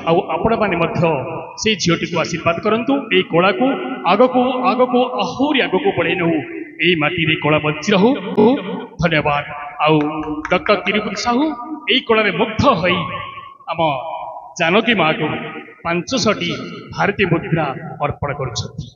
आपण माने मध्य से झीटी को आशीर्वाद करंतु ए कला को आगको आगको आहुरी आगको बढ़े नौ ए माटी रे कला बंची रहू धन्यवाद आउ डॉक्टर तिरुपति साहू ए कला रे मुग्ध होई आम जानकी माँ को 500टी भारतीय मुद्रा अर्पण करुछथि।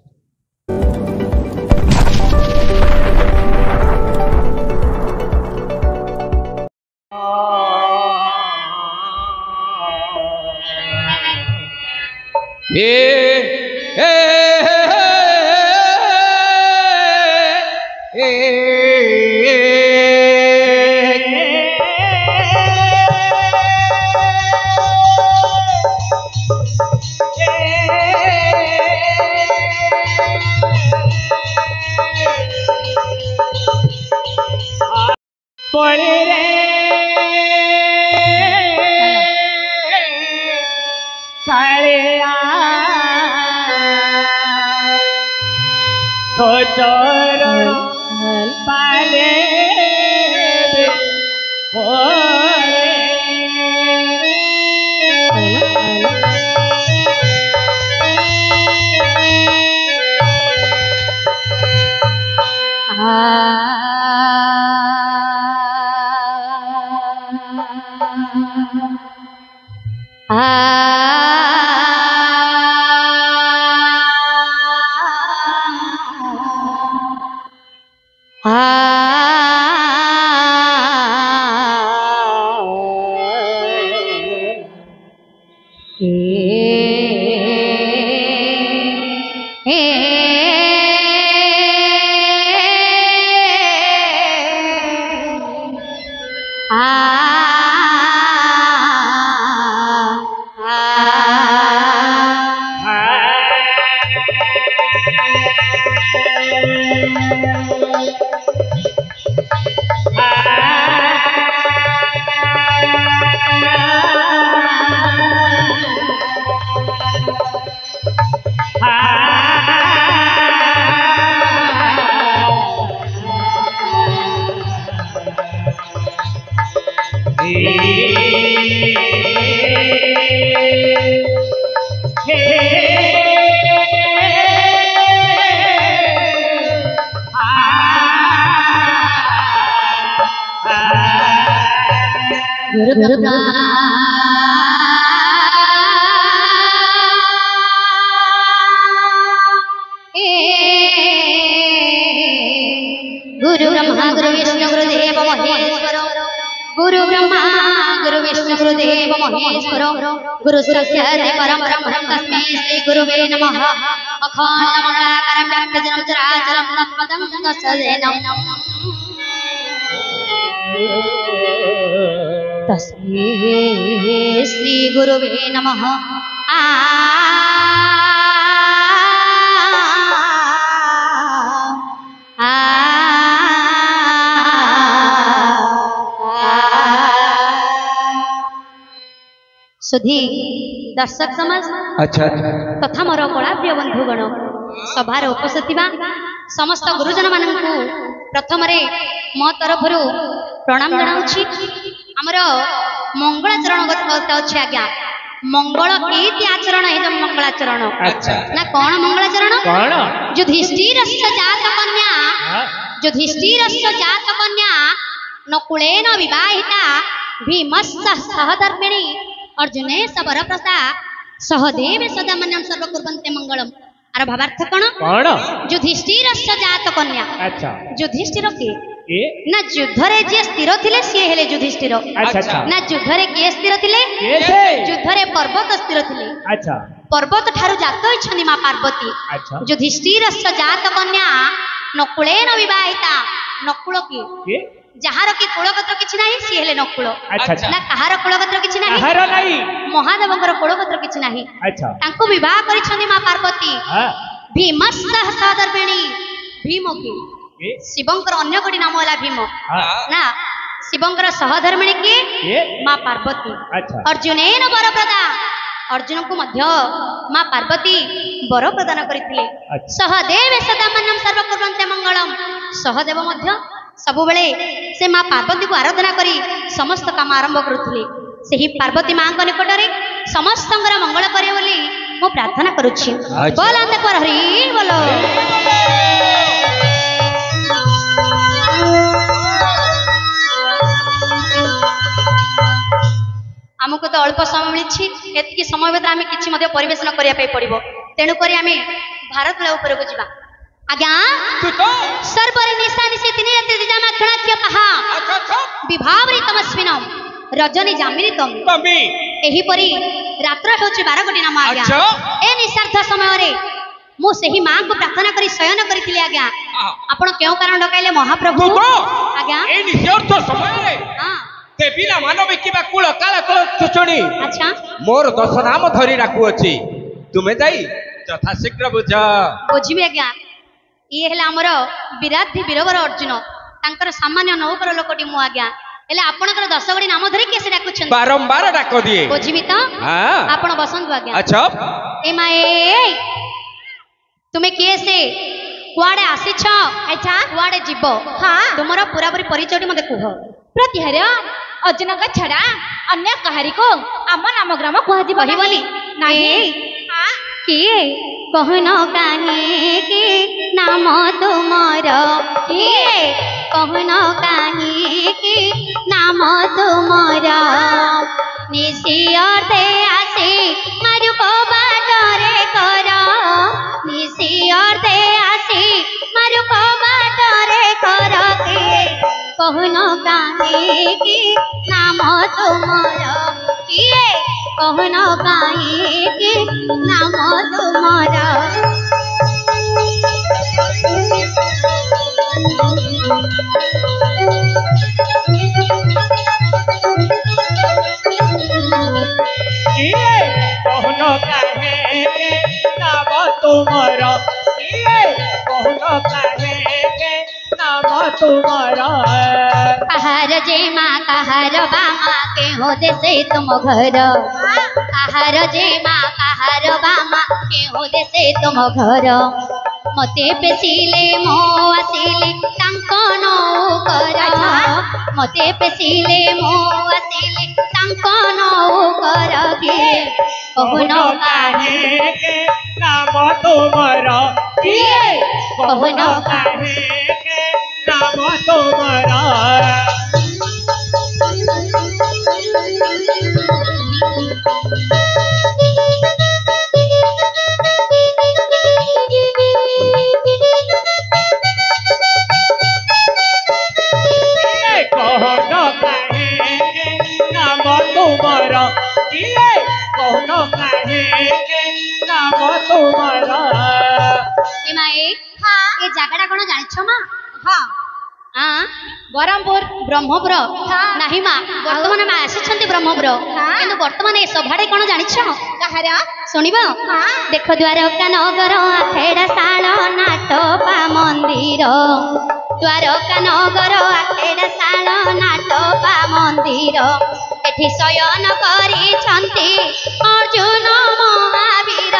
गुरु साक्षात् परम तस्मै श्री गुरुवे नमः। अखण्डमण्डलाकारं व्याप्तजनं चराचरं तत्पदं दशजेनं तस्मै श्री गुरुवे नमः। सुधी दर्शक समाज अच्छा तथा मोर कला प्रिय बंधुगण सभार उपस्थित समस्त गुरुजन मानू प्रथम मो तरफ प्रणाम जनाऊँगी। आमर मंगलाचरण गत अच्छे आज्ञा मंगल एति आचरण है जो मंगलाचरण ना कौन मंगलाचरण युधिष्ठिर जात कन्या नकुलेन विवाहिता भीमस्य सहधर्मिणी अर्जुनेश वरप्रसा सहदेव सदामन्यं सर्व कुर्वन्ते मंगलम। आर भावार्थ कौन युधिष्ठिर जात कन्या युधिष्ठिर के ना युद्ध रे जे स्थिर थिले से हेले युधिष्ठिर ना युद्ध रे के स्थिर थिले युद्ध रे पर्वत स्थिर थिले पर्वत ठारू जात होइछनी मां पार्वती युधिष्ठिर जात कन्या नकुलेन विवाहिता नकुल के जहार की कुलगोत्र किछि नाही सी हेले नकुल ना कहार कुलगोत्र किछि नाही महादेवଙ୍କର कुलगोत्र किछि नाही तांको विवाह करिछनी मां पार्वती भीमस्य सहधर्मिणी भीम के शिवंकर अन्य कोटी नाम होला भीम ना शिवंकर सहधर्मिणी के मां पार्वती अर्जुनेन वरप्रदा अर्जुन को मध्य मां पार्वती वर प्रदान करथिले सहदेव सदामन्यं सर्व कुर्वन्ते मंगलम। सहदेव मध्य सबु बेले से मां पार्वती को आराधना करी समस्त काम आरंभ करुथिले। सेही पार्वती मां निकट में ସମସ୍ତଙ୍କର ମଙ୍ଗଳ କରିବେ ବୋଲି ମୁଁ ପ୍ରାର୍ଥନା କରୁଛି। ଆଚ୍ଛା। ବୋଲ ଆମେ କର ହରି ବୋଲ। ଆମକୁ ତ ଅଳ୍ପ ସମୟ ମିଳିଛି, ଏତିକି ସମୟ ଭିତରେ ଆମେ କିଛି ମଧ୍ୟ ପରିବେଷଣ କରିବା ପାଇଁ ପଡ଼ିବ। ତେଣୁକରି ଆମେ ଭାରତ ଲୀଳା ଉପରକୁ ଯିବା। ଆଜ୍ଞା ସର୍ବରେ ନିଶା ନିଶି ତିନି ରାତ୍ରି ଦିଜାମାକ୍ଷଣାଖ୍ୟ କାହା ବିଭାବରି ତମସ୍ମିନ ରଜନୀ ଜାମିନି ତମି। ଏହିପରି ରାତ୍ର ହେଉଛି 12 ଗୋଟି ନାମ। ଆଜ୍ଞା ଏ ନିଶାର୍ଥ ସମୟରେ ମୁଁ ସେହି ମାଙ୍କୁ ପ୍ରାର୍ଥନା କରି ଶୟନ କରିଥିଲି। ଆଜ୍ଞା ଆପଣ କେଉଁ କାରଣ ଡକାଇଲେ ମହାପ୍ରଭୁ? ଆଜ୍ଞା এই নিশার্থ সময়ে ହଁ দেবীরা মানবিকিবা কুଳ କାଳ କୁଳ ଚୁଚୁଣି ଆଚ୍ଛା ମୋର 10 ନାମ ଧରି ଡାକୁଅଛି, ତୁମେ ଯାଇ ଯଥାଶୀଘ୍ର ବୁଝ। ବୁଝିବି ଆଜ୍ଞା। ଇଏ ହେଲେ ଆମର ବିରାଧି ବୀରବର ଅର୍ଜୁନ, ତାଙ୍କର ସାମାନ୍ୟ ନୌକର ଲୋକଟି ମୁଁ। ଆଜ୍ଞା ହେଲେ ଆପଣଙ୍କର 10 ଗୋଟି ନାମ ଧରି କିଏ ସେ ଡାକୁଛନ୍ତି? ବାରମ୍ବାର ଡାକ ଦିଏ। ବୁଝିବି ତ ହଁ ଆପଣ ବସନ୍ତୁ। ଆଜ୍ଞା ଆଚ୍ଛା ଏ ମାଏ ତୁମେ କିଏ ସେ? କୁଆଡେ ଆସିଛ? ଆଚ୍ଛା କୁଆଡେ ଯିବ? ହଁ ତୁମର ପୁରାପୁରି ପରିଚୟଟି ମୋତେ କୁହ। ପ୍ରତିହାର ଅର୍ଜୁନଙ୍କ ଛଡା ଅନ୍ୟ କାହାରିକୁ ଆମ ନାମ ଗ୍ରାମ କୁହାଯିବ କହିବନି ନାହିଁ। କିଏ କହୁନ କାହିଁକି ନାମ ତୁମର? କିଏ କହୁନ କାହିଁକି ନାମ ତୁମର? ନିଶିଅର୍ଧେ ଆସି ମାରୁକ ବାଟରେ କର, ନିଶିଅର୍ଧେ ଆସି ମାରୁକ ବାଟରେ କର। କିଏ କହୁନ କାହିଁକି ନାମ ତୁମର? କିଏ କହୁନ କାହିଁକି ନାମ ତୁମର? କିଏ କହୁନ କାହିଁକି ନାମ ତୁମର? କିଏ କହୁନ କାହିଁକି ନାମ ତୁମର? କାହାର ଯେ ମା କାହାର ବାମା କେଉଁ ଦେଶେ ତୁମ ଘର? କାହାର ଯେ ମା କାହାର ବାମା କେଉଁ ଦେଶେ ତୁମ ଘର? ମତେ ପେଶିଲେ ମୋ ଆସିଲେ ତାଙ୍କ ନୌକର, ମତେ ପେଶିଲେ ମୋ ଆସିଲେ ତାଙ୍କ ନୌକର। କିଏ କହୁନ କାହିଁକି ନାମ ତୁମର? କିଏ କହୁନ କାହିଁକି ନାମ ତୁମର? କହୁନ କାହିଁକି ନାମ ତୁମର? କିଏ କହୁନ କାହିଁକି ନାମ ତୁମର? ଏ ମାଏ ଏ ଜାଗାଟା କଣ ଜାଣିଛ ମା? ହଁ ବ୍ରହ୍ମପୁର। ବ୍ରହ୍ମପୁର ନାହିଁ ମା, ବର୍ତ୍ତମାନ ମା ଆସିଛନ୍ତି ବ୍ରହ୍ମପୁର, କିନ୍ତୁ ବର୍ତ୍ତମାନ ଏ ସଭାଟେ କଣ ଜାଣିଛ? କାହାର ଶୁଣିବ? ଦେଖ ଦ୍ୱାରକା ନଗର ଆଖେଡ଼ା ଶାଳ ନାଟପା ମନ୍ଦିର, ଦ୍ୱାରକା ନଗର ଆଖେଡ଼ା ଶାଳ ନାଟପା ମନ୍ଦିର। ଏଠି ଶୟନ କରିଛନ୍ତି ଅର୍ଜୁନ ମହାବୀର,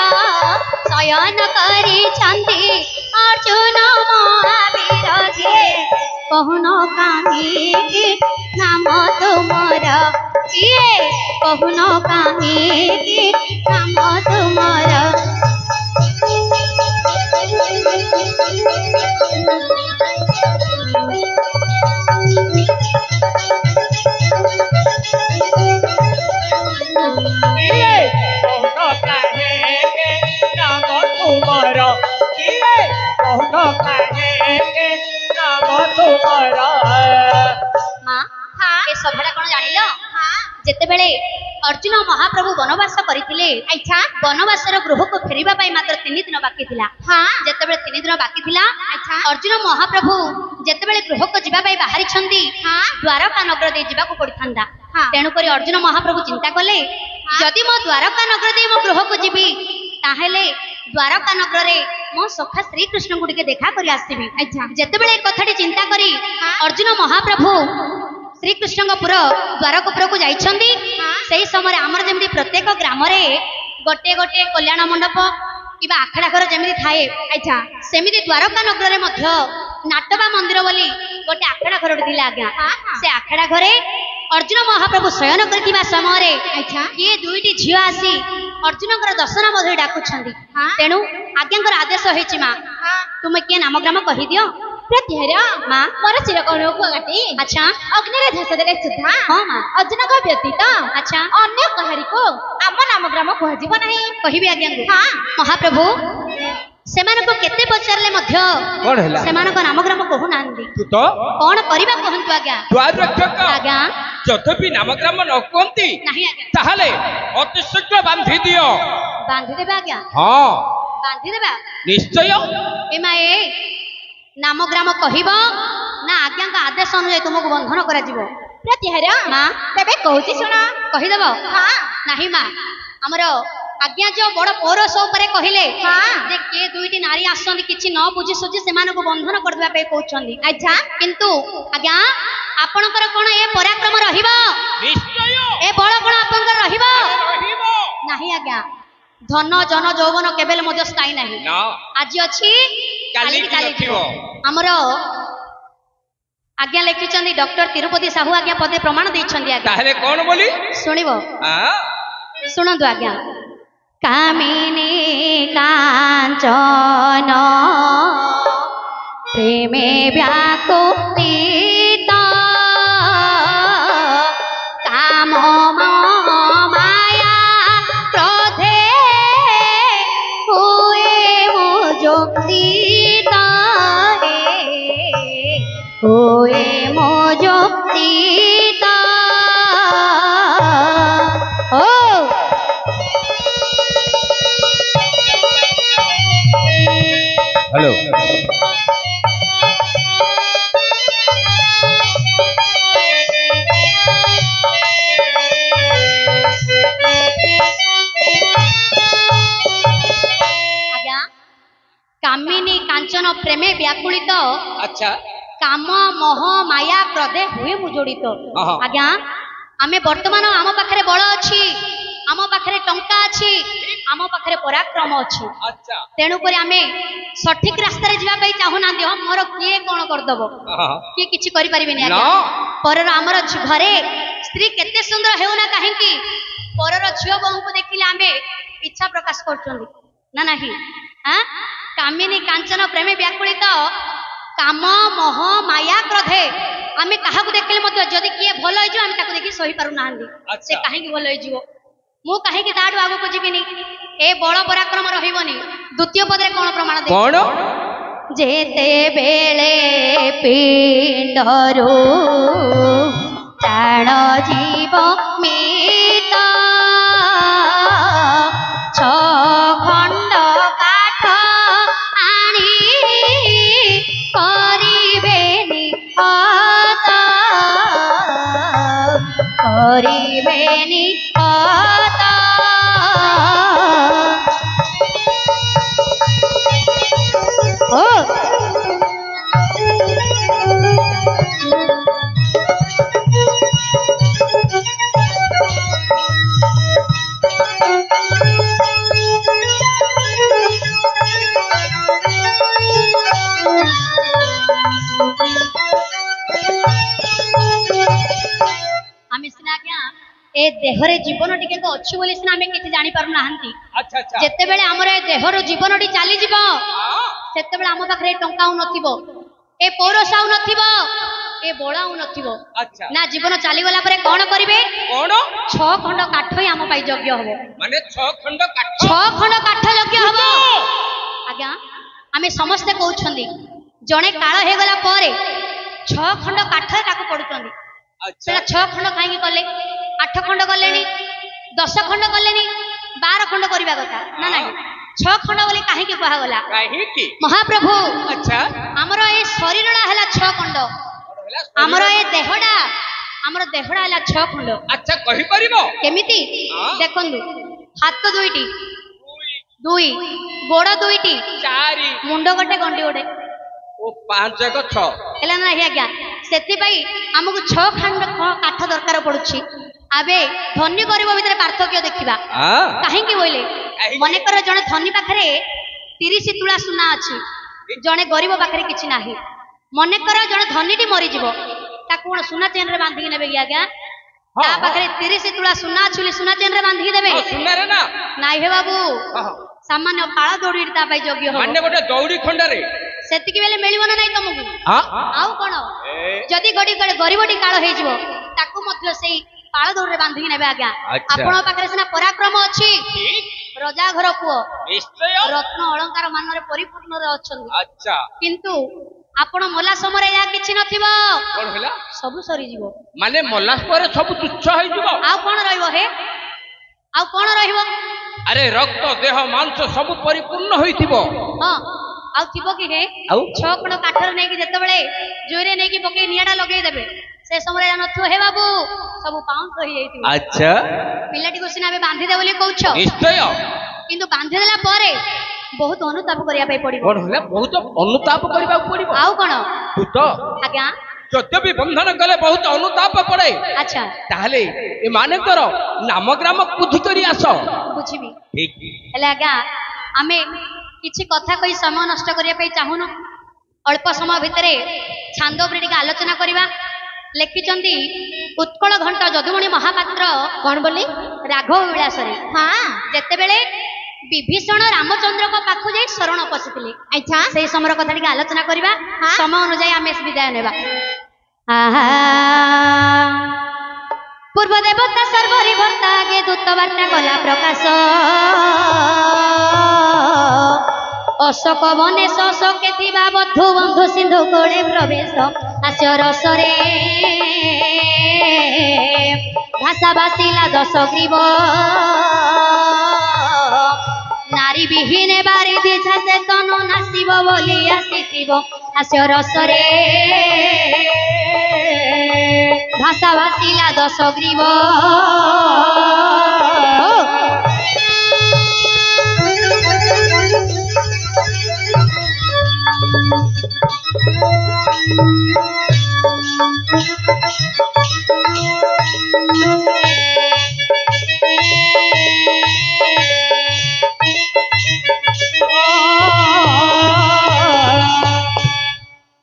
ଶୟନ କରିଛନ୍ତି ଅର୍ଜୁନ ମହାବୀର। କିଏ କହୁନ କାହିଁକି ନାମ ତୁମର? କିଏ କହୁନ କାହିଁକି ନାମ ତୁମର? କିଏ କହୁନ କାହିଁକି ନାମ ତୁମର? କିଏ କହୁନ କାହିଁକି ନାମ ତୁମର? ମା ଏ ସଭାଟା କଣ ଜାଣିଲ? ଯେତେବେଳେ ଅର୍ଜୁନ ମହାପ୍ରଭୁ ବନବାସ କରିଥିଲେ, ବନବାସର ଗୃହକୁ ଫେରିବା ପାଇଁ ମାତ୍ର 3 ଦିନ ବାକି ଥିଲା। ଯେତେବେଳେ 3 ଦିନ ବାକି ଥିଲା, ଅର୍ଜୁନ ମହାପ୍ରଭୁ ଯେତେବେଳେ ଗୃହକୁ ଯିବା ପାଇଁ ବାହାରିଛନ୍ତି, ଦ୍ୱାରକା ନଗର ଦେଇ ଯିବାକୁ ପଡିଥାନ୍ତା। ତେଣୁକରି ଅର୍ଜୁନ ମହାପ୍ରଭୁ ଚିନ୍ତା କଲେ, ଯଦି ମୋ ଦ୍ୱାରକା ନଗର ଦେଇ ମୋ ଗୃହକୁ ଯିବି, ତାହେଲେ ଦ୍ୱାରକା ନଗରରେ ମୋ ସଖା ଶ୍ରୀକୃଷ୍ଣଙ୍କୁ ଟିକେ ଦେଖା କରି ଆସିବି। ଯେତେବେଳେ ଏ କଥାଟି ଚିନ୍ତା କରି ଅର୍ଜୁନ ମହାପ୍ରଭୁ ଶ୍ରୀକୃଷ୍ଣଙ୍କ ପୁର ଦ୍ୱାରକାପୁରକୁ ଯାଇଛନ୍ତି, ସେହି ସମୟରେ ଆମର ଯେମିତି ପ୍ରତ୍ୟେକ ଗ୍ରାମରେ ଗୋଟିଏ ଗୋଟିଏ କଲ୍ୟାଣ ମଣ୍ଡପ କିମ୍ବା ଆଖଡ଼ା ଘର ଯେମିତି ଥାଏ, ସେମିତି ଦ୍ୱାରକା ନଗରରେ ମଧ୍ୟ ନାଟବା ମନ୍ଦିର ବୋଲି ଗୋଟେ ଆଖଡ଼ା ଘରଟି ଥିଲା। ଆଜ୍ଞା ସେ ଆଖଡ଼ା ଘରେ अर्जुन महाप्रभु शयन करथिबा समय अच्छा किए दुईटी झियो आसी अर्जुनकर दर्शन मधुरी डाकुछंदी हाँ। तेणु आज्ञाकर आदेश होईछि मां हाँ तुमे किए नामग्राम कहि दियो प्रत्यहर मां मोर चिरकौणକୁ କାଟି अच्छा ଅଗ୍ନିରେ ଝାସ ଦେଲେ ସୁଦ୍ଧା हाँ मां ଅର୍ଜୁନଙ୍କ ବ୍ୟତୀତ अच्छा ଅନ୍ୟ କାହାରିକୁ ଆମ ନାମଗ୍ରାମ କୁହାଯିବ ନାହିଁ। କହିବି ଆଜ୍ଞା ହଁ महाप्रभु ସେମାନଙ୍କୁ କେତେ ପଚାରିଲେ ମଧ୍ୟ କଣ ହେଲା ସେମାନଙ୍କ ନାମଗ୍ରାମ କହୁନାହାନ୍ତି ତୁ ତ କଣ କରିବା କହନ୍ତୁ ଆଜ୍ଞା ଦ୍ୱାର ରକ୍ଷକ ଆଜ୍ଞା ଯଦ୍ୟପି ନାମଗ୍ରାମ ନ କୁହନ୍ତି ନାହିଁ ଆଜ୍ଞା ତାହେଲେ ଅତି ଶୀଘ୍ର ବାନ୍ଧି ଦିଅ। ବାନ୍ଧିଦେବା ଆଜ୍ଞା ହଁ ବାନ୍ଧିଦେବା ନିଶ୍ଚୟ ଏମାଏ ନାମଗ୍ରାମ କହିବ ନା ଆଜ୍ଞାଙ୍କ ଆଦେଶ ଅନୁଯାୟୀ ତୁମକୁ ବନ୍ଧନ କରାଯିବ ପ୍ରତ୍ୟାହାର ମା ତେବେ କହୁଛି ଶୁଣ। କହିଦେବ ହଁ ନାହିଁ ମା ଆମର ଆଜ୍ଞା ଯୋଉ ବଡ ପୌରଷ ଉପରେ କହିଲେ ହଁ ଯେ କିଏ ଦୁଇଟି ନାରୀ ଆସନ୍ତି କିଛି ନ ବୁଝି ସୁଝି ସେମାନଙ୍କୁ ବନ୍ଧନ କରିଦେବା ପାଇଁ କହୁଛନ୍ତି ଆଚ୍ଛା କିନ୍ତୁ ଆଜ୍ଞା ଆପଣଙ୍କର କଣ ଏ ପରାକ୍ରମ ରହିବ ନିଶ୍ଚୟ ଏ ବଳ କଣ ଆପଣଙ୍କର ରହିବ ରହିବ ନାହିଁ ଆଜ୍ଞା ଧନ ଜନ ଯୌବନ କେବେଲେ ମଧ୍ୟ ସ୍ଥାୟୀ ନାହିଁ ନା ଆଜି ଅଛି କାଲି କାଲିକି କାଲି ନଥିବ। ଆମର ଆଜ୍ଞା ଲେଖିଛନ୍ତି ଡକ୍ଟର ତିରୁପତି ସାହୁ ଆଜ୍ଞା ପଦେ ପ୍ରମାଣ ଦେଇଛନ୍ତି ଆଜ୍ଞା ତାହେଲେ କଣ ବୋଲି ଶୁଣିବ ଆଁ? ଶୁଣନ୍ତୁ ଆଜ୍ଞା କାମିନୀ କାଞ୍ଚନ ପ୍ରେମେ ବ୍ୟାକୁଳିତ କାମ ମାୟା କ୍ରୋଧେ ହୁଏ মোজোক্তিত ହୁଏ মোজোক্তিত ଓ हेलो ଆଜ୍ଞା କାମିନୀ କାଞ୍ଚନ ପ୍ରେମେ ବ୍ୟାକୁଳିତ अच्छा କାମ ମୋହ ମାୟା କ୍ରୋଧେ ହୁଏ ମୁଁ ଜଡ଼ିତ ଅହଁ। ଆଜ୍ଞା ଆମେ ବର୍ତ୍ତମାନ ଆମ ପାଖରେ ବଳ ଅଛି ଆମ ପାଖରେ ଟଙ୍କା ଅଛି ଆମ ପାଖରେ ପରାକ୍ରମ ଅଛି अच्छा ତେଣୁକରି ଆମେ ସଠିକ ରାସ୍ତାରେ ଯିବା ପାଇଁ ଚାହୁଁନାହାନ୍ତି ହଁ ମୋର କିଏ କଣ କରିଦବ हाँ କିଏ କିଛି କରିପାରିବେନି ନା ଆଜ୍ଞା ପରର ଆମର ଘରେ ସ୍ତ୍ରୀ କେତେ ସୁନ୍ଦର ହେଉନା କାହିଁକି ପରର ଝିଅ ବୋହୂଙ୍କୁ ଦେଖିଲେ ଆମେ ଇଚ୍ଛା ପ୍ରକାଶ କରୁଛନ୍ତି ନା ନାହିଁ ଆଁ କାମିନୀ କାଞ୍ଚନ ପ୍ରେମୀ ବ୍ୟାକୁଳିତ କାମ ମୋହ ମାୟା କ୍ରୋଧେ ଆମେ କାହାକୁ ଦେଖିଲେ ମଧ୍ୟ ଯଦି କିଏ ଭଲ ହେଇଯିବ ଆମେ ତାକୁ ଦେଖି ସହି ପାରୁନାହାନ୍ତି ଆଚ୍ଛା। ସେ କାହିଁକି ଭଲ ହେଇଯିବ ମୁଁ କାହିଁକି ତାଠୁ ଆଗକୁ ଯିବିନି ଏ ବଳ ପରାକ୍ରମ ରହିବନି ଦ୍ୱିତୀୟ ପଦରେ କଣ ପ୍ରମାଣ ଦେଇ कौन ଯେତେବେଳେ ପିଣ୍ଡରୁ ପ୍ରାଣ ଜୀବ ମିତ ଖଣ୍ଡ କାଠ ଆଣି କରିବେନି ହତ କରିବେନି ହତ ଓ ଆମେ ସିନା ଆଜ୍ଞା ଏ ଦେହରେ ଜୀବନ ଟିକେ ଅଛି ବୋଲି ସିନା ଆମେ କିଛି ଜାଣିପାରୁନାହାନ୍ତି अच्छा अच्छा ଯେତେବେଳେ ଆମର ଏ ଦେହର ଜୀବନଟି ଚାଲିଯିବ ସେତେବେଳେ ଆମ ପାଖରେ ଟଙ୍କା ଆଉ ନଥିବ ଏ ପୌରଷ ଆଉ ନଥିବ ଏ ବଳ ଆଉ ନଥିବ अच्छा ନା ଜୀବନ ଚାଲିଗଲା ପରେ କଣ କରିବେ कौन 6 ଖଣ୍ଡ କାଠ ହିଁ ଆମ ପାଇଁ ଯୋଗ୍ୟ ହବ माने 6 खंड काट 6 ଖଣ୍ଡ କାଠ ଯୋଗ୍ୟ ହବ ଆଜ୍ଞା ଆମେ ସମସ୍ତେ କହୁଛନ୍ତି ଜଣେ କାଳ ହେଇଗଲା ପରେ 6 ଖଣ୍ଡ କାଠ ତାକୁ ପଡୁଛନ୍ତି अच्छा ସେଟା 6 ଖଣ୍ଡ କାହିଁକି କଲେ 8 ଖଣ୍ଡ କଲେଣି 10 ଖଣ୍ଡ କଲେଣି 12 ଖଣ୍ଡ କରିବା କଥା ନା ନାହିଁ 6 ଖଣ୍ଡ ବୋଲି କାହିଁକି କୁହାଗଲା काहे की ମହାପ୍ରଭୁ अच्छा ଆମର ଏ ଶରୀରଟା ହେଲା 6 ଖଣ୍ଡ ଆମର ଏ ଦେହଟା ହେଲା 6 ଖଣ୍ଡ अच्छा कहि परिबो କେମିତି ହଁ। ଦେଖନ୍ତୁ ହାତ ଦୁଇଟି ଦୁଇ ଗୋଡ ଦୁଇଟି चारि ମୁଣ୍ଡ ଗୋଟେ ଗଣ୍ଡି ଗୋଟେ ओ 5 जग 6 ହେଲା ନାହିଁ ଆଜ୍ଞା ସେଥିପାଇଁ ଆମକୁ 6 ଖଣ୍ଡ କାଠ ଦରକାର ପଡୁଛି ଆବେ ଧନୀ ଗରିବ ଭିତରେ ପାର୍ଥକ୍ୟ ଦେଖିବା हां କାହିଁକି ବୋଇଲେ କାହିଁକି? ମନେକର ଜଣେ ଧନୀ ପାଖରେ 30 ତୁଳା ସୁନା ଅଛି ଜଣେ ଗରିବ ପାଖରେ କିଛି ନାହିଁ ମନେକର ଜଣେ ଧନୀଟି ମରିଯିବ ତାକୁ କଣ ସୁନା ଚେନରେ ବାନ୍ଧିକି ନେବେ କି ଆଜ୍ଞା ହଁ, ତା ହଁ। ପାଖରେ 30 ତୁଳା ସୁନା ଛୁଲି ସୁନା ଚେନରେ ବାନ୍ଧିକି ଦେବେ ସୁନାରେ ନା ନାଇଁ ହେ ବାବୁ ହଁ। ସାମାନ୍ୟ ପାଳ ଦୌଡ଼ି ତା ପାଇଁ ଯୋଗ୍ୟ ହବ ମାନେ ଗୋଟେ ଦଉଡ଼ି ଖଣ୍ଡରେ ସେତିକି ବେଲେ ମିଳିବ ନା ନାଇଁ ତମକୁ ହଁ ଆଉ କଣ ଏ, ଯଦି ଗରିବଟି କାଳ ହେଇଯିବ ତାକୁ ମଧ୍ୟ ସେଇ ପାଳ ଦୌଡ଼ିରେ ବାନ୍ଧିକି ନେବେ ଆଜ୍ଞା ଆଚ୍ଛା। ଆପଣଙ୍କ ପାଖରେ ସିନା ପରାକ୍ରମ ଅଛି ରଜା ଘର ପୁଅ ନିଶ୍ଚୟ ରତ୍ନ ଅଳଙ୍କାର ମାନରେ ପରିପୂର୍ଣ୍ଣରେ ଅଛନ୍ତି ଆଚ୍ଛା କିନ୍ତୁ ଆପଣ ମଲା ସମୟରେ ଏହା କିଛି ନଥିବ କଣ ହେଲା ସବୁ ସରିଯିବ ମାନେ ମଲାସ ପରେ ସବୁ ତୁଚ୍ଛ ହେଇଯିବ ଆଉ କଣ ରହିବ ହେ ଆଉ କଣ ରହିବ ଆରେ ରକ୍ତ ଦେହ ମାଂସ ସବୁ ପରିପୂର୍ଣ୍ଣ ହୋଇଥିବ ହଁ ଆଉ ଥିବ କି ହେ ଆଉ 6 ଖଣ୍ଡ କାଠରେ ନେଇକି ଯେତେବେଳେ ଜୁଇରେ ନେଇକି ପକେଇ ନିଆଁଟା ଲଗେଇଦେବେ ସେ ସମୟରେ ଏହା ନଥିବ ହେ ବାବୁ ସବୁ ପାଉଁଶ ହେଇଯାଇଥିବ ଆଚ୍ଛା ପିଲାଟିକୁ ସିନା ଏବେ ବାନ୍ଧିଦେ ବୋଲି କହୁଛ ନିଶ୍ଚୟ କିନ୍ତୁ ବାନ୍ଧିଦେଲା ପରେ ବହୁତ ଅନୁତାପ କରିବା ପାଇଁ ପଡିବ କଣ ହେଲା ବହୁତ ଅନୁତାପ କରିବାକୁ ପଡିବ ଆଉ କଣ ତୁ ତ ଆଜ୍ଞା ଯଦ୍ୟପି ବନ୍ଧନ କଲେ ବହୁତ ଅନୁତାପ ପଡେ ଆଚ୍ଛା ତାହେଲେ ଏମାନଙ୍କର ନାମଗ୍ରାମ ବୁଦ୍ଧି କରି ଆସ ବୁଝିବି ଠିକ ହେଲେ ଆଜ୍ଞା ଆମେ କିଛି କଥା କହି ସମୟ ନଷ୍ଟ କରିବା ପାଇଁ ଚାହୁଁନୁ ଅଳ୍ପ ସମୟ ଭିତରେ ଛାନ୍ଦ ଉପରେ ଟିକେ ଆଲୋଚନା କରିବା ଲେଖିଛନ୍ତି ଉତ୍କଳ ଘଣ୍ଟ ଯଦୁମଣି ମହାପାତ୍ର କଣ ବୋଲି ରାଘବ ବିଳାସରେ ଯେତେବେଳେ ବିଭୀଷଣ ରାମଚନ୍ଦ୍ରଙ୍କ ପାଖକୁ ଯାଇ ଶରଣ ପଶିଥିଲେ ଆଚ୍ଛା ସେଇ ସମୟର କଥା ଟିକେ ଆଲୋଚନା କରିବା ସମୟ ଅନୁଯାୟୀ ଆମେ ବିଦାୟ ନେବା ପୂର୍ବ ଦେବତା ସର୍ବରି ଭର୍ତ୍ତା ଆଗେ ଦୂତ ବାର୍ତ୍ତା କଲା ପ୍ରକାଶ ଅଶୋକ ବନେ ଶୋକେ ଥିବା ବଧୁ ବନ୍ଧୁ ସିନ୍ଧୁ କୋଳେ ପ୍ରବେଶ ହାସ୍ୟ ରସରେ ଭାଷା ବାସିଲା 10 ଗ୍ରୀବ ନାରୀ ବିହୀନେ ବାରିଧି ଝାସେ ତନୁ ନାସିବ ବୋଲି ଆସିଥିବ ହାସ୍ୟ ରସରେ ଭାଷା ବାସିଲା 10 ଗ୍ରୀବ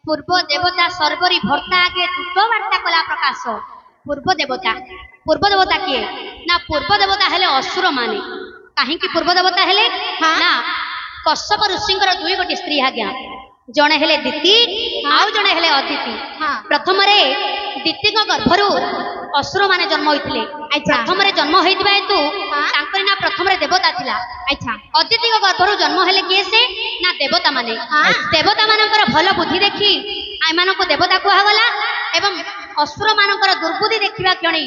ପୂର୍ବ ଦେବତା ସର୍ବରି ଭର୍ତ୍ତା ଆଗେ ଦୂତ ବାର୍ତ୍ତା କଲା ପ୍ରକାଶ ପୂର୍ବ ଦେବତା କିଏ ନା ପୂର୍ବ ଦେବତା ହେଲେ ଅସୁର ମାନେ କାହିଁକି ପୂର୍ବ ଦେବତା ହେଲେ ନା କଶ୍ୟପ ଋଷିଙ୍କର 2 ଗୋଟି ସ୍ତ୍ରୀ ଆଜ୍ଞା ଜଣେ ହେଲେ ଦିତି ଆଉ ଜଣେ ହେଲେ ଅଦିତି ପ୍ରଥମରେ ଦିତିଙ୍କ ଗର୍ଭରୁ ଅସୁର ମାନେ ଜନ୍ମ ହୋଇଥିଲେ ପ୍ରଥମରେ ଜନ୍ମ ହୋଇଥିବା ହେତୁ ତାଙ୍କର ନା ପ୍ରଥମରେ ଦେବତା ଥିଲା ଅଦିତିଙ୍କ ଗର୍ଭରୁ ଜନ୍ମ ହେଲେ କିଏ ସେ ନା ଦେବତା ମାନେ ଦେବତା ମାନଙ୍କର ଭଲ ବୁଦ୍ଧି ଦେଖି ଏମାନଙ୍କୁ ଦେବତା କୁହାଗଲା ଏବଂ ଅସୁର ମାନଙ୍କର ଦୁର୍ବୁଦ୍ଧି ଦେଖିବା କ୍ଷଣି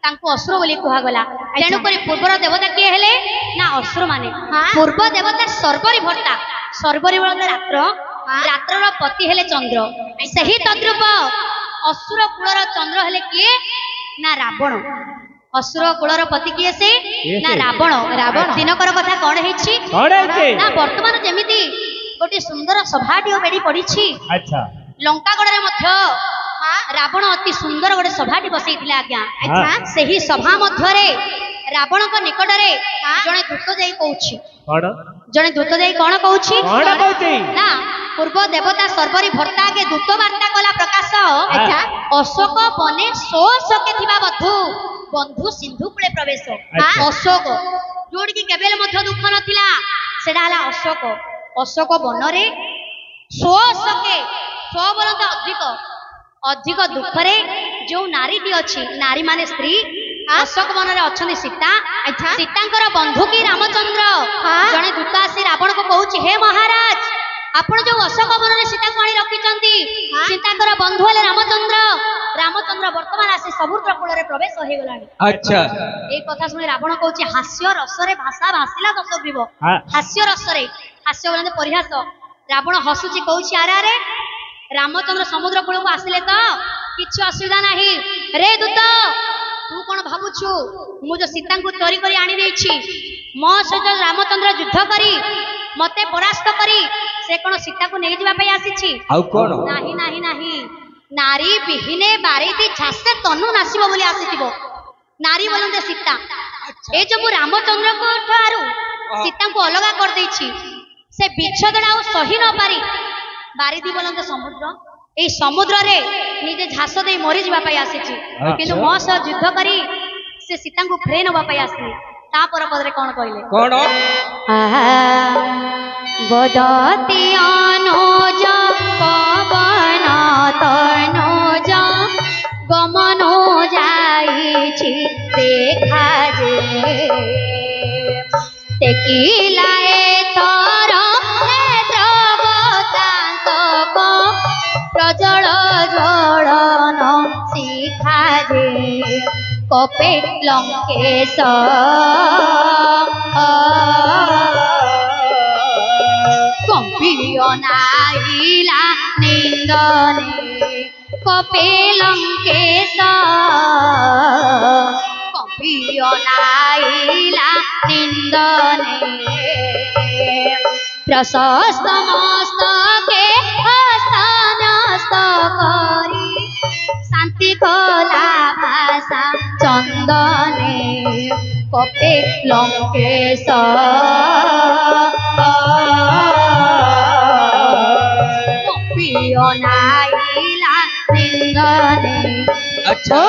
ତାଙ୍କୁ ଅସୁର ବୋଲି କୁହାଗଲା ତେଣୁକରି ପୂର୍ବର ଦେବତା କିଏ ହେଲେ ନା ଅସୁର ମାନେ ପୂର୍ବ ଦେବତା ସର୍ବରି ଭର୍ତ୍ତା ସର୍ବରି ବଳଦ ରାତ୍ରର ପତି ହେଲେ ଚନ୍ଦ୍ର ସେହି ତଦ୍ରୂପ ଅସୁର କୁଳର ଚନ୍ଦ୍ର ହେଲେ କିଏ ନା ରାବଣ ଅସୁର କୁଳର ପତି କିଏ ସେ ନା ରାବଣ ଦିନକର କଥା କଣ ହେଇଛି ନା ବର୍ତ୍ତମାନ ଯେମିତି ଗୋଟେ ସୁନ୍ଦର ସଭାଟିଏ ବେଢି ପଡିଛି ଲଙ୍କାଗଡରେ ମଧ୍ୟ ରାବଣ ଅତି ସୁନ୍ଦର ଗୋଟେ ସଭାଟି ବସେଇଥିଲେ ଆଜ୍ଞା ସେହି ସଭା ମଧ୍ୟରେ ରାବଣଙ୍କ ନିକଟରେ ଜଣେ ଦୂତ ଯାଇ କହୁଛି କଣ କହୁଛି ନା ପୂର୍ବ ଦେବତା ସର୍ବରି ଭର୍ତ୍ତା ଆଗେ ଦୂତ ବାର୍ତ୍ତା କଲା ପ୍ରକାଶ ଅଶୋକ ବନେ ଶୋକେ ଥିବା ବନ୍ଧୁ ସିନ୍ଧୁ କୂଳେ ପ୍ରବେଶ ଅଶୋକ ଯୋଉଠିକି କେବେ ମଧ୍ୟ ଦୁଃଖ ନଥିଲା ସେଟା ହେଲା ଅଶୋକ ବନରେ ଶୋକେ ବଳନ୍ତ ଅଧିକ ଦୁଃଖରେ ଯୋଉ ନାରୀଟି ଅଛି ନାରୀ ମାନେ ସ୍ତ୍ରୀ ଅଶୋକ ବନରେ ଅଛନ୍ତି ସୀତାଙ୍କର ବନ୍ଧୁ କି ରାମଚନ୍ଦ୍ର ଜଣେ ଦୂତ ଆସି ରାବଣକୁ କହୁଛି ହେ ମହାରାଜ ଆପଣ ଯୋଉ ଅଶୋକ ବନରେ ସୀତାକୁ ଆଣି ରଖିଛନ୍ତି ସୀତାଙ୍କର ବନ୍ଧୁ ହେଲେ ରାମଚନ୍ଦ୍ର ବର୍ତ୍ତମାନ ଆସି ସମୁଦ୍ର କୂଳରେ ପ୍ରବେଶ ହେଇଗଲାଣି ଏଇ କଥା ଶୁଣି ରାବଣ କହୁଛି ହାସ୍ୟ ରସରେ ଭାଷା ଭାସିଲା 10 ଗ୍ରୀବ ହାସ୍ୟ ରସରେ ହାସ୍ୟ ବୋଲନ୍ତି ପରିହାସ ରାବଣ ହସୁଛି କହୁଛି ଆରେ ରାମଚନ୍ଦ୍ର ସମୁଦ୍ର କୂଳକୁ ଆସିଲେ ତ କିଛି ଅସୁବିଧା ନାହିଁ ରେ ଦୂତ ତୁ କଣ ଭାବୁଛୁ ମୁଁ ଯୋଉ ସୀତାଙ୍କୁ ଚୋରି କରି ଆଣି ଦେଇଛି ମୋ ସହିତ ରାମଚନ୍ଦ୍ର ଯୁଦ୍ଧ କରି ମତେ ପରାସ୍ତ କରି ସେ କଣ ସୀତାକୁ ନେଇଯିବା ପାଇଁ ଆସିଛି ଆଉ କଣ ନାହିଁ ନାରୀ ବିହୀନେ ବାରିଧି ଝାସେ ତନୁ ନାସିବ ବୋଲି ଆସିଥିବ ନାରୀ ବୋଲନ୍ତି ସୀତା ଏ ଯୋଉ ମୁଁ ରାମଚନ୍ଦ୍ରଙ୍କ ଠାରୁ ସୀତାଙ୍କୁ ଅଲଗା କରିଦେଇଛି ସେ ବିଚ୍ଛେଦଟା ଆଉ ସହି ନ ପାରି ବାରିଧି ବୋଲନ୍ତି ସମୁଦ୍ର এই সমুদ্রে নিজে ঝাସ দেই মরি যা আসিছি কিন্তু মো সহ যুদ্ধ করি সে সীতাଙ୍କୁ ଫେରେଇ ନେବା ପାଇଁ ଆସିଲେ ତାପରେ ପଦରେ କଣ କହିଲେ कौन ବଦତି ଅନୁଜ ପବନ ତନୁଜ ଗମନ ଯାଇଛି ଦେଖା ଯେ ଦେଖିଲାଏ ତର ନେତ୍ରବତାନ୍ତକ ପ୍ରଜଳ ଜ୍ୱଳନ ଶିଖା ଯେ কপে লঙ্কেশ কম্পিও নাইলা নিন্দনে কপে লঙ্কেশ কম্পিও নাইলা নিন্দনে প্রশস্ত মস্তকে হস্তান্যস্ত করি শান্তি কলা ভাষা চন্দনে কপে লঙ্কেশ কপিও নাইলা নিন্দনে अच्छा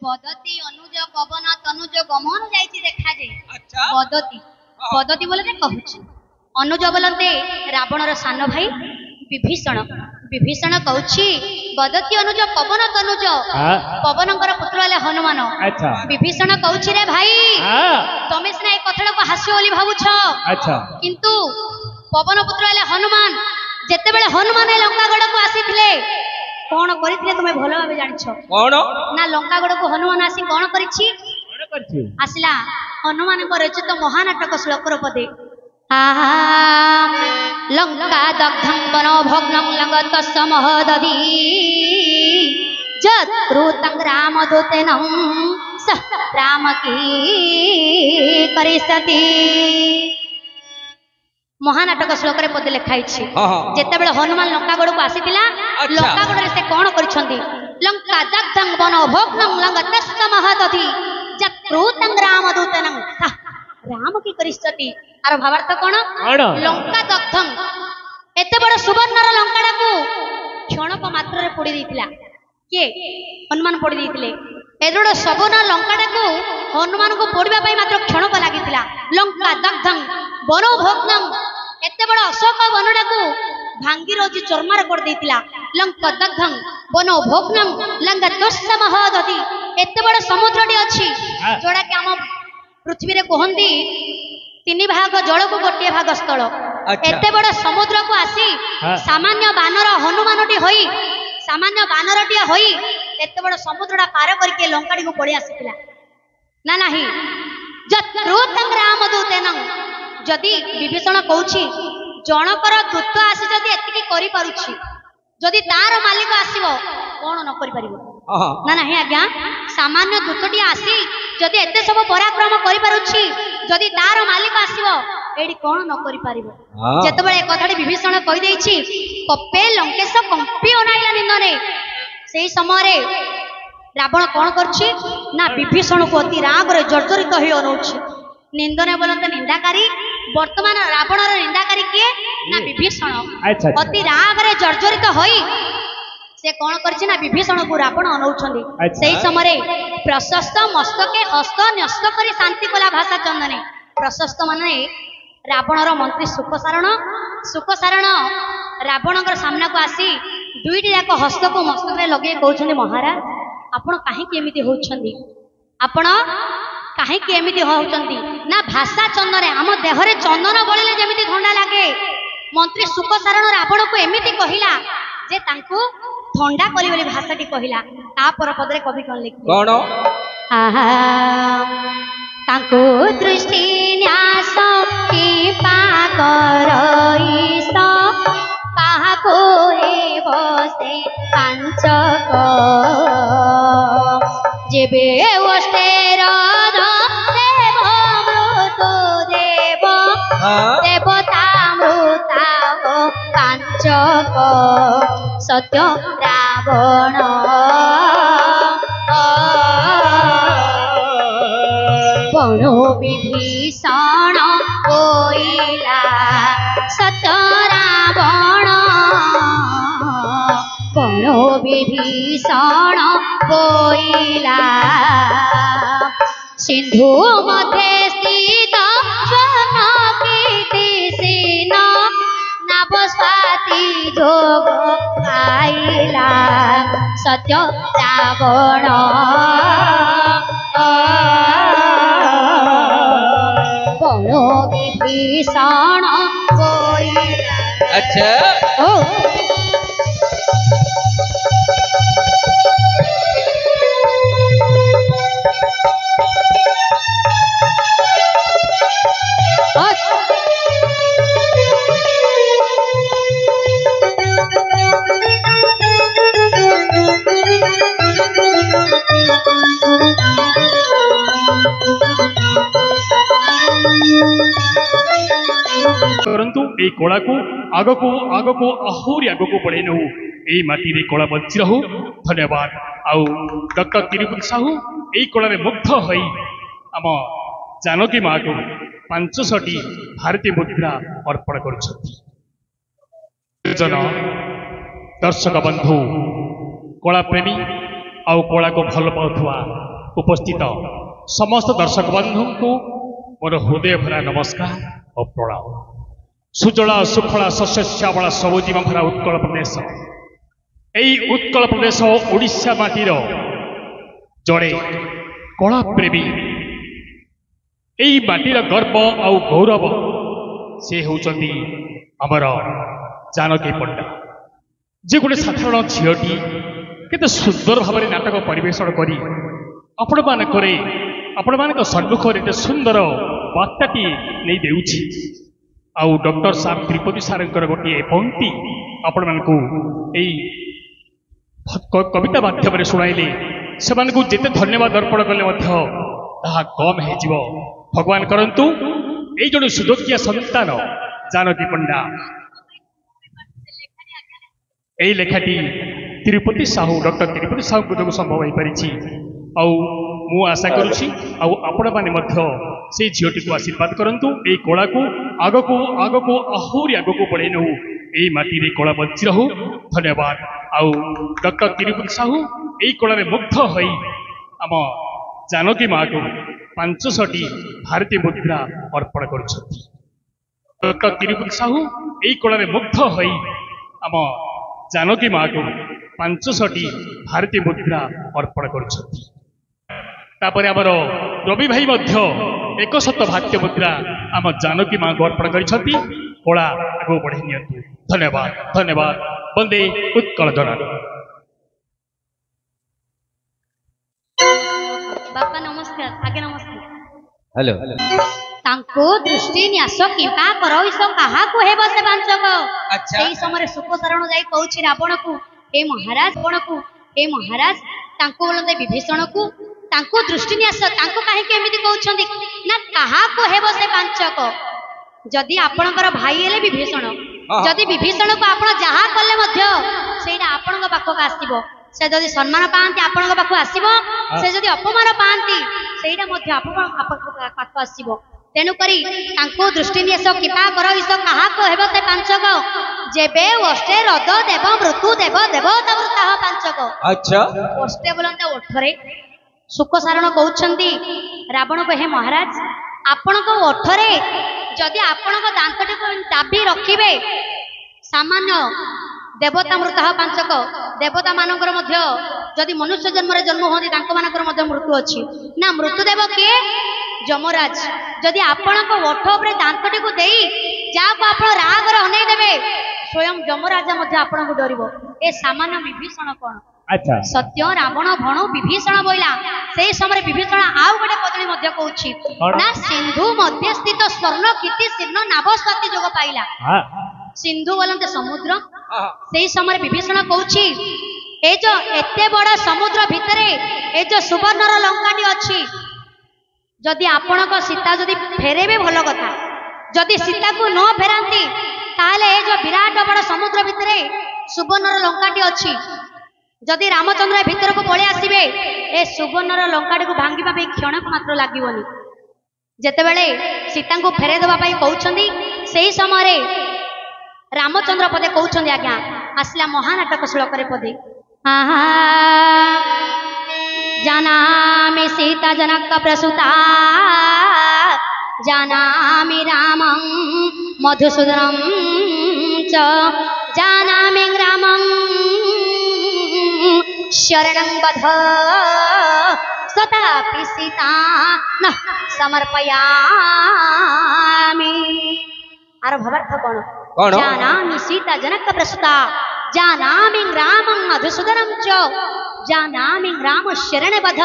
বদতি অনুজ পবন তনুজ গমন যাইছি দেখা যায় अच्छा বদতি বদতি বলতে কହୁଛି অনুজ বলতে রাবণর সান ভাই বিভীষণ বিভীষণ কହୁଛି বদতি অনুজ পবন তনুজ পবনଙ୍କର পুত্র ହେଲେ ହନୁମାନ अच्छा ବିଭୀଷଣ କହୁଛି ରେ ଭାଇ हाँ ତମେ ସିନା ଏ କଥାଟାକୁ ହାସ୍ୟ ବୋଲି ଭାବୁଛ अच्छा କିନ୍ତୁ ପବନ ପୁତ୍ର ହେଲେ ହନୁମାନ ଯେତେବେଳେ ହନୁମାନ ଏ ଲଙ୍କାଗଡକୁ ଆସିଥିଲେ କଣ କରିଥିଲେ ତୁମେ ଭଲ ଭାବେ ଜାଣିଛ कौन ନା ଲଙ୍କାଗଡକୁ ହନୁମାନ ଆସି କଣ କରିଛି कौन करछि ଆସିଲା ହନୁମାନଙ୍କ ରଚିତ ମହାନାଟକ ଶ୍ଲୋକର ପଦେ ଲଙ୍କା ଦଗ୍ଧଂ ବନ ଭଗ୍ନଂ ଲଙ୍ଗତସ୍ସ ମହଦଧି ଯତ୍ରୁତଂ ରାମଦୂତେନଂ ସଃ ରାମକୀ କରିସତି ମହାନାଟକ ଶ୍ଲୋକରେ ପଦେ ଲେଖା ହେଇଛି हाँ हाँ ଯେତେବେଳେ ହନୁମାନ ଲଙ୍କାଗଡକୁ ଆସିଥିଲା ଆଚ୍ଛା। ଲଙ୍କାଗଡରେ ସେ କଣ କରିଛନ୍ତି ଲଙ୍କା ଦଗ୍ଧଂ ବନ ଭଗ୍ନଂ ଲଙ୍ଗତସ୍ସ ମହଦଧି ଯତ୍ରୁତଂ ରାମଦୂତେନଂ ସଃ ରାମ କି କରିସତି ଆର ଭାବାର୍ଥ କଣ କଣ? ଲଙ୍କା ଦଗ୍ଧଂ ଏତେ ବଡ ସୁବର୍ଣ୍ଣର ଲଙ୍କାଟାକୁ କ୍ଷଣକ ମାତ୍ରରେ ପୋଡି ଦେଇଥିଲା କିଏ ହନୁମାନ ପୋଡି ଦେଇଥିଲେ ଏତେ ବଡ ସୁବର୍ଣ୍ଣ ଲଙ୍କାଟାକୁ ହନୁମାନଙ୍କୁ ପୋଡିବା ପାଇଁ ମାତ୍ର କ୍ଷଣକ ଲାଗିଥିଲା ଲଙ୍କା ଦଗ୍ଧଂ ବନ ଭଗ୍ନଂ ଏତେ ବଡ ଅଶୋକ ବନଟାକୁ ଭାଙ୍ଗି ରୋଜି ଚର୍ମାର କରିଦେଇଥିଲା ଲଙ୍କା ଦଗ୍ଧଂ ବନ ଭଗ୍ନଂ ଲଙ୍ଗତସ୍ସ ମହଦଧି ଏତେ ବଡ ସମୁଦ୍ରଟି ଅଛି ଯୋଉଟା କି ଆମ ପୃଥିବୀରେ କୁହନ୍ତି 3 ଭାଗ ଜଳକୁ ଗୋଟିଏ ଭାଗ ସ୍ଥଳ ଆଚ୍ଛା। ଏତେ ବଡ ସମୁଦ୍ରକୁ ଆସି ସାମାନ୍ୟ ବାନର ହନୁମାନଟି ହୋଇ ସାମାନ୍ୟ ବାନରଟିଏ ହୋଇ ଏତେ ବଡ ସମୁଦ୍ରଟା ପାର କରିକି ଲଙ୍କାଟିକୁ ପଳେଇ ଆସିଥିଲା ନା ନାହିଁ ଯତ୍ରୁତଂ ରାମଦୂତେନଂ ଯଦି ବିଭୀଷଣ କହୁଛି ଜଣକର ଦୂତ ଆସି ଯଦି ଏତିକି କରିପାରୁଛି ଯଦି ତାର ମାଲିକ ଆସିବ କଣ ନ କରିପାରିବ हाँ ନା ନାହିଁ ଆଜ୍ଞା ସାମାନ୍ୟ ଦୂତଟି ଆସି ଯଦି ଏତେ ସବୁ ପରାକ୍ରମ କରିପାରୁଛି ଯଦି ତାର ମାଲିକ ଆସିବ ଏଇଠି କଣ ନ କରିପାରିବ हाँ ଯେତେବେଳେ ଏ କଥାଟି ବିଭୀଷଣ କହିଦେଇଛି କପେ ଲଙ୍କେଶ କମ୍ପି ଅନାଇଲା ନିନ୍ଦରେ ସେଇ ସମୟରେ ରାବଣ କଣ କରୁଛି ନା ବିଭୀଷଣକୁ ଅତି ରାଗରେ ଜର୍ଜରିତ ହୋଇ ଅନଉଛି ନିନ୍ଦନ ବୋଲନ୍ତେ ନିନ୍ଦାକାରୀ ବର୍ତ୍ତମାନ ରାବଣର ନିନ୍ଦାକାରୀ କିଏ ନା ବିଭୀଷଣ अच्छा ଅତି ରାଗରେ ଜର୍ଜରିତ ହୋଇ ସେ କଣ କରିଛି ନା ବିଭୀଷଣକୁ ରାବଣ ଅନଉଛନ୍ତି ଆଚ୍ଛା। ସେଇ ସମୟରେ ପ୍ରଶସ୍ତ ମସ୍ତକେ ହସ୍ତ ନ୍ୟସ୍ତ କରି ଶାନ୍ତି କଲା ଭାଷା ଚନ୍ଦନେ ପ୍ରଶସ୍ତ ମାନେ ରାବଣର ମନ୍ତ୍ରୀ ସୁକସାରଣ ରାବଣଙ୍କର ସାମ୍ନାକୁ ଆସି ଦୁଇଟି ଯାକ ହସ୍ତକୁ ମସ୍ତକରେ ଲଗେଇ କହୁଛନ୍ତି ମହାରାଜ ଆପଣ କାହିଁକି ଏମିତି ହଉଛନ୍ତି ଆପଣ କାହିଁକି ଏମିତି ହଉଛନ୍ତି ନା ଭାଷା ଚନ୍ଦନରେ ଆମ ଦେହରେ ଚନ୍ଦନ ବଳିଲେ ଯେମିତି ଥଣ୍ଡା ଲାଗେ ମନ୍ତ୍ରୀ ସୁକସାରଣ ରାବଣକୁ ଏମିତି କହିଲା ଯେ ତାଙ୍କୁ ଥଣ୍ଡା କରି ବୋଲି ଭାଷାଟି କହିଲା ତାପର ପଦରେ କବି କଣ ଲେଖିଲେ कौन ଆହା ତାଙ୍କୁ ଦୃଷ୍ଟି ନ୍ୟାସ କି ପାକରଇସ କାହାକୁ ବସେ ପାଞ୍ଚକ ଯେବେ ଓଷ୍ଟେର सत्य रावण बण विभीषण कोइला सत्य रावण बण विभीषण कोइला सिंधु मध्ये स्थित स्वर्ण कीर्ति सेन नभ स्वाति जोग पाइला सत्य रावण बण विभीषण कोइला। अच्छा ओ परंतु ए कला को आग को आहरी आग को बढ़े नौ यही माटी रे कला बंची रहू। धन्यवाद। आउ डॉक्टर तिरुपति साहू यही कला मुग्ध होई आम जानकी माँ को 500टी भारतीय मुद्रा अर्पण करुछथि। जन दर्शक बंधु कला प्रेमी आउ कला को भल पाउथुआ उपस्थित समस्त दर्शक बंधु को मोर हृदय भरा नमस्कार और प्रणाम। सुजला सुफला शस्य श्यामला सबुजीमा भरा उत्कल प्रदेश यही उत्कल प्रदेश ओडिशा माटीर जड़े कला प्रेमी यही माटीर गर्व आउ गौरव से होउचंदी आमर जानकी पंडा जे गोटे साधारण झीटी केते सुंदर भाव नाटक परिवेषण करी आपण सम्मुख एते सुंदर वार्ताटी नहीं देउछि। आउ डॉक्टर साहब त्रिपति सार गोटे पंक्ति आपण मानकु एई कविता माध्यम शुणाइले से जिते धन्यवाद अर्पण कले कम हो। भगवान करंतु एई जड़े सुदोकिया संतान जानकी पंडा यही लेखाटी तिरुपति साहू डॉक्टर तिरुपति साहू जो संभव हो पारि। मु आशा करुछि आपण माने मध्य से झीटी को आशीर्वाद करंतु ए कला को आग को आहरी आग को बढ़े नौ यही माटी रे कला बंची रहू। धन्यवाद। आउ डॉक्टर तिरुपति साहू यही कला मुग्ध होई आम जानकी माँ को 500टी भारतीय मुद्रा अर्पण करुछथि। डॉक्टर तिरुपति साहू यही कला मुग्ध होई आम जानकी माँ को 500टी भारतीय मुद्रा अर्पण करुछथि। तापर आमर रवि भाई मध्य 100 भारतीय मुद्रा आम जानकी माँ को अर्पण करिछथि। कला आगो बढ़े नियंतु। धन्यवाद धन्यवाद। वंदे उत्कल जननी। बापा नमस्कार। आगे नमस्कार। हेलो तांको दृष्टि न्यास किंपा करइस काहा को हेब से बांचक। अच्छा सेही समय सुकोसरण जाई कहूछि रावण को हे महाराज तांको बोलते विभीषण को तांको दृष्टि न्यास तांको काहे के एमिति कहउछंदी ना काहा को हेब से बांचक। जदि आपणकर भाई हेले विभीषण जदि विभीषण को आपण जहा कले मध्य सेटा आपणक पाखक आसीबो। से जदि सम्मान पाती आपणक पाखक आसीबो से जदि अपमान पाती सेटा मध्य आपणक पाखक आसीबो। तेणु करी तांको दृष्टि न्यास किपा करइस काहा को हेब से बांचक। जेबे ओष्टे रद देव मृत्यु देव देवता वृताह पांचक। अच्छा ओष्टे बोलते ओठरे सुखसारण कहउछंदी रावण को हे महाराज आपण को ओठरे जदि आपण को दांतटी को दाबी रखिबे सामान्य देवता मृताह पांचक। देवता मानकर मध्य जदि मनुष्य जन्म रे जन्म होती तांको मानकर मध्य मृत्यु अछि ना मृत्यु देव के जमराज। जदि आपण को ओठ उपरे दांतटी को देई जा को आपण राग रे अनै देबे स्वयं जमराजा मध्य आपण को डरिबो। ए सामान्य विभीषण कोन। अच्छा सत्य रावण भण विभीषण बोला से समय विभीषण आउ गोटे कदली मध्य कहउछि ना सिंधु मध्य स्थित स्वर्ण कीर्ति शीर्ण नाभ स्वाति जोग पाइला। सिंधु बोलते समुद्र से समय विभीषण कहउछि ए जो एते बड़ समुद्र भितरे ए जो सुवर्णर लंकाटी अछि जदि आपण को सीता जदि फेरेबे भल कथा। जदि सीता को न फेरांती ताले ए जो विराट बड़ समुद्र भितरे सुवर्णर लंकाटी अच्छी जदि रामचंद्र भितर को पलि आसबे ए सुवर्णर लंकाटी को भांगा क्षण को मात्र लगनी जितेबले सीता को फेरे देवा कहते से समय रामचंद्र पदे कहते आज्ञा आसला महानाटक श्लोक पदे जानामि सीता जनक प्रसूता जानामि रामं मधुसूदनं च जानामि ग्रामं शरणं वध तथापि सीता न समर्पयामि। आर भावार्थ कौन जानामि सीता जनक प्रसूता जानामि ग्रामं मधुसूदनं च जानामि ग्राम शरण वध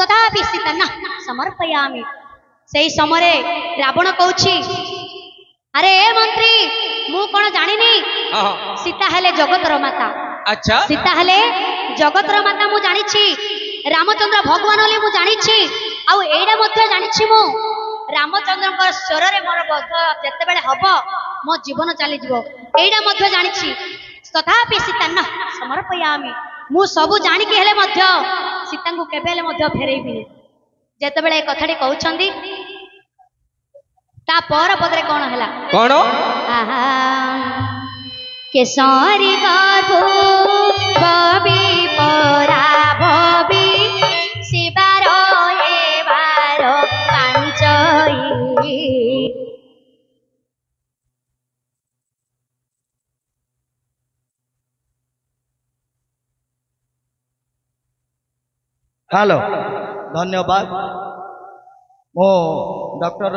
तथापि सीता न समर्पयामि। से समय रावण कहूछि अरे मंत्री मु कौन जानिनी सीता हेले जगतर माता। अच्छा सीता हेले जगतर माता मु जानिछि रामचंद्र भगवान हेले मु जानिछि आउ एडा मध्ये जानिछि मु रामचंद्र स्वर रे मोर बध जेतेबेले हबो मो जीवन चली जीवो एडा मध्ये जानिछि तथापि सीता न समर्पयामि। मु सब जानिके हेले मध्ये सीता को केबे हेले मध्ये फेरेइबि जेतेबेले ए कथाटी कहउछंदी ता पर पदरे कोन हला कोन केसरी गर्भो बबी परा बबी शिवार एबार पांचई। हेलो धन्यवाद मो डॉक्टर